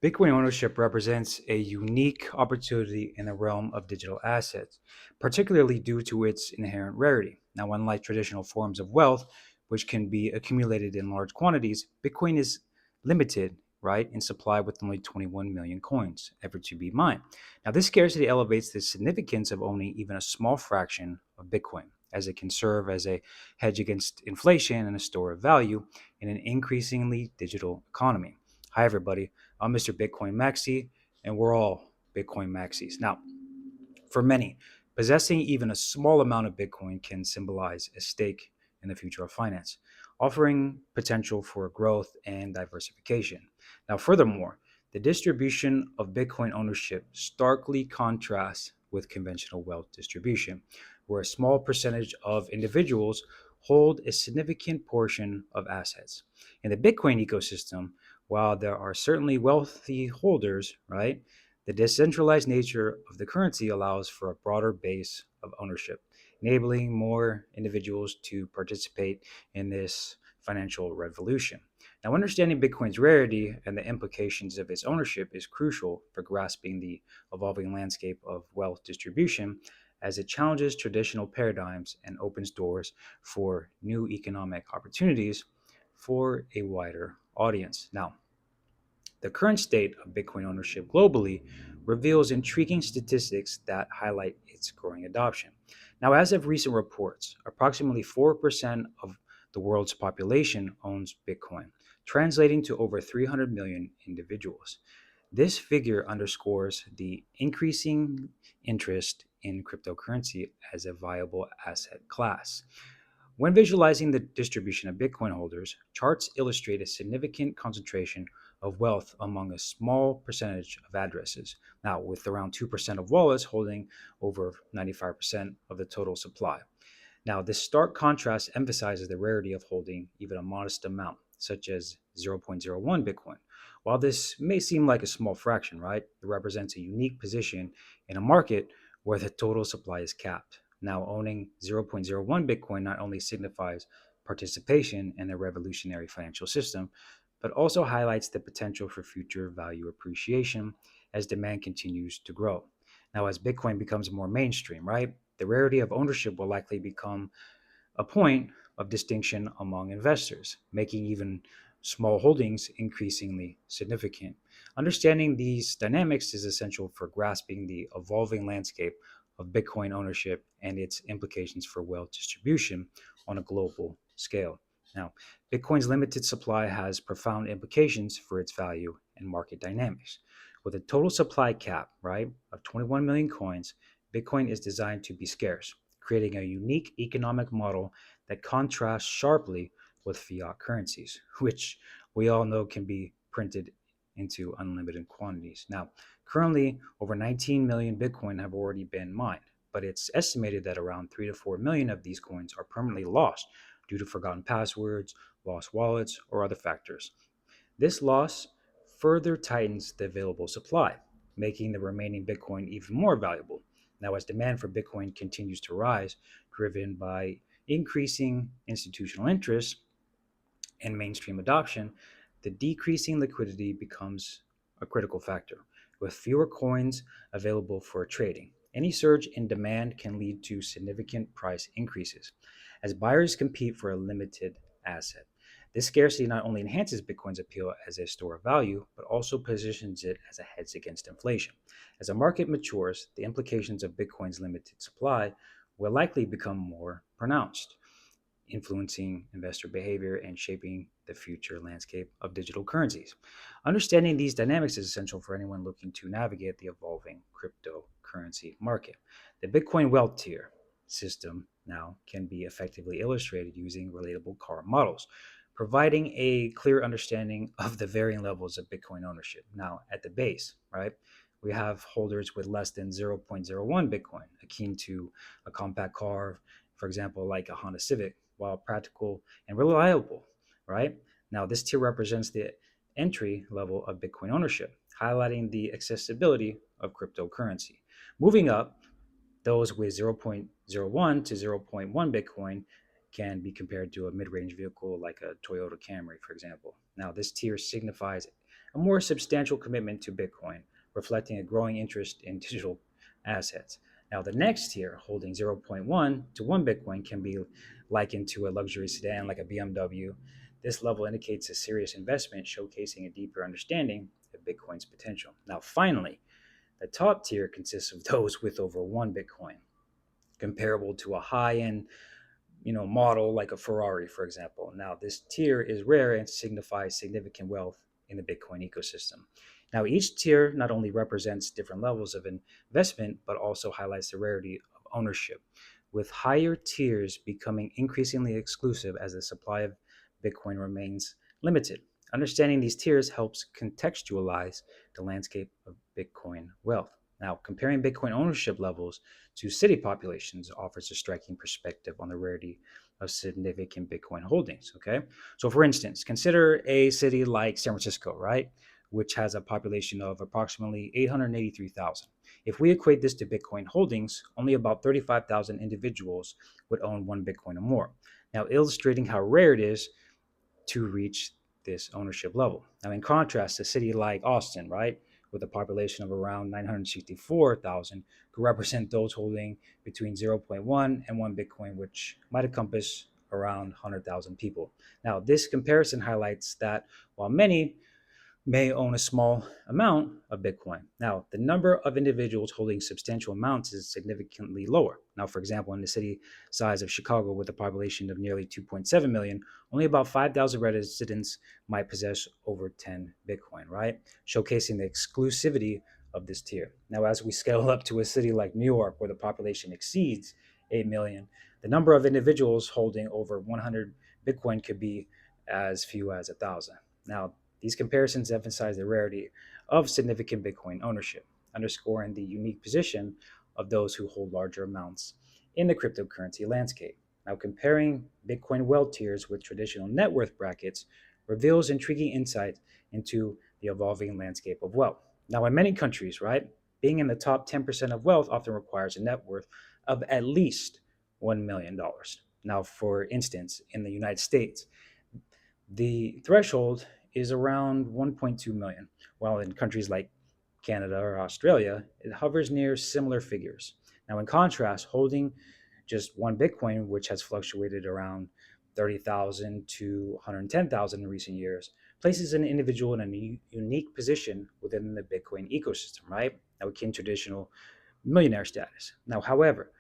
Bitcoin ownership represents a unique opportunity in the realm of digital assets, particularly due to its inherent rarity. Now, unlike traditional forms of wealth, which can be accumulated in large quantities, Bitcoin is limited, right, in supply with only 21 million coins ever to be mined. Now, this scarcity elevates the significance of owning even a small fraction of Bitcoin, as it can serve as a hedge against inflation and a store of value in an increasingly digital economy. Hi, everybody. I'm Mr. Bitcoin Maxi, and we're all Bitcoin Maxis. Now, for many, possessing even a small amount of Bitcoin can symbolize a stake in the future of finance, offering potential for growth and diversification. Now, furthermore, the distribution of Bitcoin ownership starkly contrasts with conventional wealth distribution, where a small percentage of individuals hold a significant portion of assets. In the Bitcoin ecosystem, while there are certainly wealthy holders, right, the decentralized nature of the currency allows for a broader base of ownership, enabling more individuals to participate in this financial revolution. Now, understanding Bitcoin's rarity and the implications of its ownership is crucial for grasping the evolving landscape of wealth distribution as it challenges traditional paradigms and opens doors for new economic opportunities for a wider audience. Now, the current state of Bitcoin ownership globally reveals intriguing statistics that highlight its growing adoption. Now, as of recent reports, approximately 4% of the world's population owns Bitcoin, translating to over 300 million individuals. This figure underscores the increasing interest in cryptocurrency as a viable asset class. When visualizing the distribution of Bitcoin holders, charts illustrate a significant concentration of wealth among a small percentage of addresses. Now, with around 2% of wallets holding over 95% of the total supply. Now, this stark contrast emphasizes the rarity of holding even a modest amount, such as zero point zero 0.01 Bitcoin. While this may seem like a small fraction, right, it represents a unique position in a market where the total supply is capped. Now, owning zero point zero 0.01 Bitcoin not only signifies participation in a revolutionary financial system, but also highlights the potential for future value appreciation as demand continues to grow. Now, as Bitcoin becomes more mainstream, right, the rarity of ownership will likely become a point of distinction among investors, making even small holdings increasingly significant. Understanding these dynamics is essential for grasping the evolving landscape of Bitcoin ownership and its implications for wealth distribution on a global scale. Now, Bitcoin's limited supply has profound implications for its value and market dynamics. With a total supply cap, right, of 21 million coins, Bitcoin is designed to be scarce, creating a unique economic model that contrasts sharply with fiat currencies, which we all know can be printed into unlimited quantities. Now, currently, over 19 million Bitcoin have already been mined, but it's estimated that around 3 to 4 million of these coins are permanently lost due to forgotten passwords, lost wallets, or other factors. This loss further tightens the available supply, making the remaining Bitcoin even more valuable. Now, as demand for Bitcoin continues to rise, driven by increasing institutional interest and mainstream adoption, the decreasing liquidity becomes a critical factor. With fewer coins available for trading, any surge in demand can lead to significant price increases as buyers compete for a limited asset. This scarcity not only enhances Bitcoin's appeal as a store of value, but also positions it as a hedge against inflation. As the market matures, the implications of Bitcoin's limited supply will likely become more pronounced, influencing investor behavior and shaping the future landscape of digital currencies. Understanding these dynamics is essential for anyone looking to navigate the evolving cryptocurrency market. The Bitcoin wealth tier system now can be effectively illustrated using relatable car models, providing a clear understanding of the varying levels of Bitcoin ownership. Now, at the base, right, we have holders with less than zero point zero 0.01 Bitcoin, akin to a compact car, for example, like a Honda Civic, while practical and reliable, right? Now, this tier represents the entry level of Bitcoin ownership, highlighting the accessibility of cryptocurrency. Moving up, those with zero point zero 0.01 to zero point 0.1 Bitcoin can be compared to a mid range vehicle like a Toyota Camry, for example. Now, this tier signifies a more substantial commitment to Bitcoin, reflecting a growing interest in digital assets. Now, the next tier, holding zero point 0.1 to 1 Bitcoin, can be likened to a luxury sedan like a BMW. This level indicates a serious investment, showcasing a deeper understanding of Bitcoin's potential. Now, finally, the top tier consists of those with over 1 Bitcoin, comparable to a high-end model like a Ferrari, for example. Now, this tier is rare and signifies significant wealth in the Bitcoin ecosystem. Now, each tier not only represents different levels of investment, but also highlights the rarity of ownership, with higher tiers becoming increasingly exclusive as the supply of Bitcoin remains limited. Understanding these tiers helps contextualize the landscape of Bitcoin wealth. Now, comparing Bitcoin ownership levels to city populations offers a striking perspective on the rarity of significant Bitcoin holdings. Okay. So, for instance, consider a city like San Francisco, right, which has a population of approximately 883,000. If we equate this to Bitcoin holdings, only about 35,000 individuals would own 1 Bitcoin or more. Now, illustrating how rare it is to reach this ownership level. Now, in contrast, a city like Austin, right, with a population of around 964,000, could represent those holding between zero point 0.1 and 1 Bitcoin, which might encompass around 100,000 people. Now, this comparison highlights that while many may own a small amount of Bitcoin. Now, the number of individuals holding substantial amounts is significantly lower. Now, for example, in the city size of Chicago, with a population of nearly 2.7 million, only about 5,000 residents might possess over 10 Bitcoin, right? Showcasing the exclusivity of this tier. Now, as we scale up to a city like New York, where the population exceeds 8 million, the number of individuals holding over 100 Bitcoin could be as few as 1,000. Now, these comparisons emphasize the rarity of significant Bitcoin ownership, underscoring the unique position of those who hold larger amounts in the cryptocurrency landscape. Now, comparing Bitcoin wealth tiers with traditional net worth brackets reveals intriguing insight into the evolving landscape of wealth. Now, in many countries, right, being in the top 10% of wealth often requires a net worth of at least $1 million. Now, for instance, in the United States, the threshold is around 1.2 million, while in countries like Canada or Australia, it hovers near similar figures. Now, in contrast, holding just 1 Bitcoin, which has fluctuated around 30,000 to 110,000 in recent years, places an individual in a unique position within the Bitcoin ecosystem, right? Now, akin to traditional millionaire status. Now, however,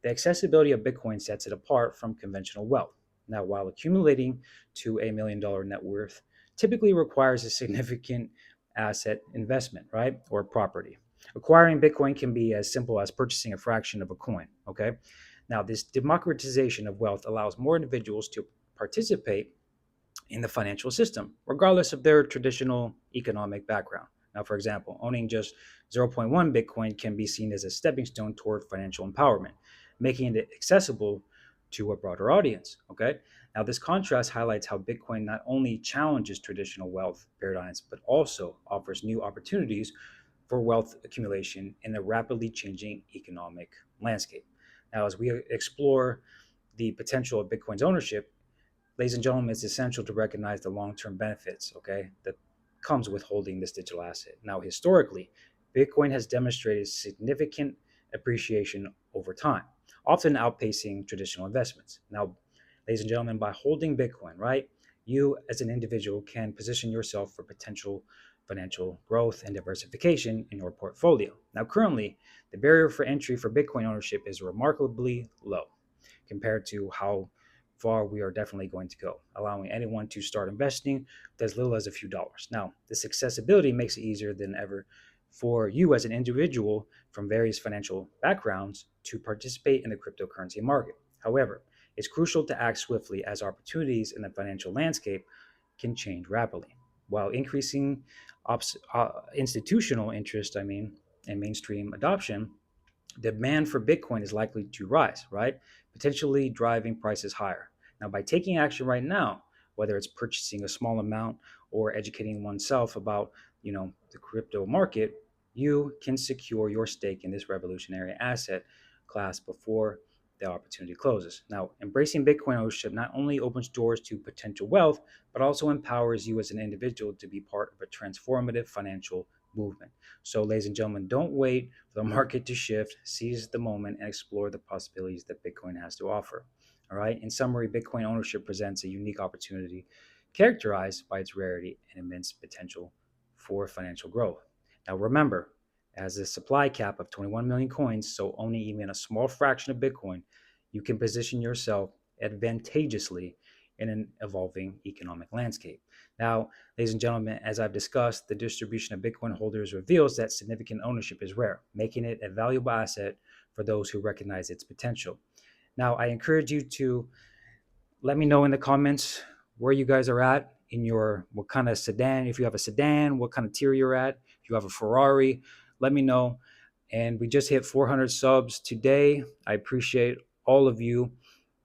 the accessibility of Bitcoin sets it apart from conventional wealth. Now, while accumulating to $1 million net worth typically requires a significant asset investment, right? Or property. Acquiring Bitcoin can be as simple as purchasing a fraction of a coin, okay? Now, this democratization of wealth allows more individuals to participate in the financial system, regardless of their traditional economic background. Now, for example, owning just zero point 0.1 Bitcoin can be seen as a stepping stone toward financial empowerment, making it accessible to a broader audience. Okay. Now, this contrast highlights how Bitcoin not only challenges traditional wealth paradigms, but also offers new opportunities for wealth accumulation in a rapidly changing economic landscape. Now, as we explore the potential of Bitcoin's ownership, ladies and gentlemen, it's essential to recognize the long-term benefits, okay, that comes with holding this digital asset. Now, historically, Bitcoin has demonstrated significant appreciation over time, often outpacing traditional investments. Now, ladies and gentlemen, by holding Bitcoin, right, you as an individual can position yourself for potential financial growth and diversification in your portfolio. Now, currently, the barrier for entry for Bitcoin ownership is remarkably low compared to how far we are definitely going to go, allowing anyone to start investing with as little as a few dollars. Now, this accessibility makes it easier than ever for you as an individual from various financial backgrounds to participate in the cryptocurrency market. However, it's crucial to act swiftly as opportunities in the financial landscape can change rapidly. While increasing institutional interest, and mainstream adoption, demand for Bitcoin is likely to rise, right? Potentially driving prices higher. Now, by taking action right now, whether it's purchasing a small amount or educating oneself about, the crypto market, you can secure your stake in this revolutionary asset class before the opportunity closes. Now, embracing Bitcoin ownership not only opens doors to potential wealth, but also empowers you as an individual to be part of a transformative financial movement. So, ladies and gentlemen, don't wait for the market to shift. Seize the moment and explore the possibilities that Bitcoin has to offer. All right. In summary, Bitcoin ownership presents a unique opportunity characterized by its rarity and immense potential for financial growth. Now, remember, as a supply cap of 21 million coins, so owning even a small fraction of Bitcoin, you can position yourself advantageously in an evolving economic landscape. Now, ladies and gentlemen, as I've discussed, the distribution of Bitcoin holders reveals that significant ownership is rare, making it a valuable asset for those who recognize its potential. Now, I encourage you to let me know in the comments where you guys are at in your what kind of sedan. If you have a sedan, what kind of tier you're at. If you have a Ferrari, let me know. And we just hit 400 subs today. I appreciate all of you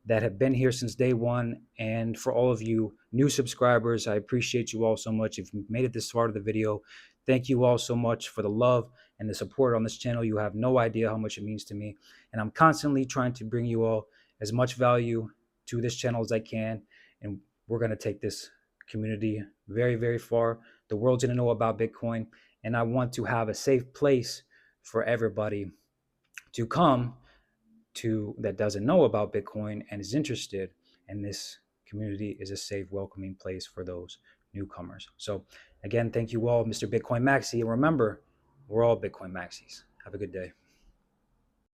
that have been here since day one. And for all of you new subscribers, I appreciate you all so much. If you've made it this far of the video, thank you all so much for the love and the support on this channel. You have no idea how much it means to me. And I'm constantly trying to bring you all as much value to this channel as I can. And we're going to take this community very, very far. The world's going to know about Bitcoin. And I want to have a safe place for everybody to come to that doesn't know about Bitcoin and is interested. And this community is a safe, welcoming place for those newcomers. So again, thank you all, Mr. Bitcoin Maxi. And remember, we're all Bitcoin Maxis. Have a good day.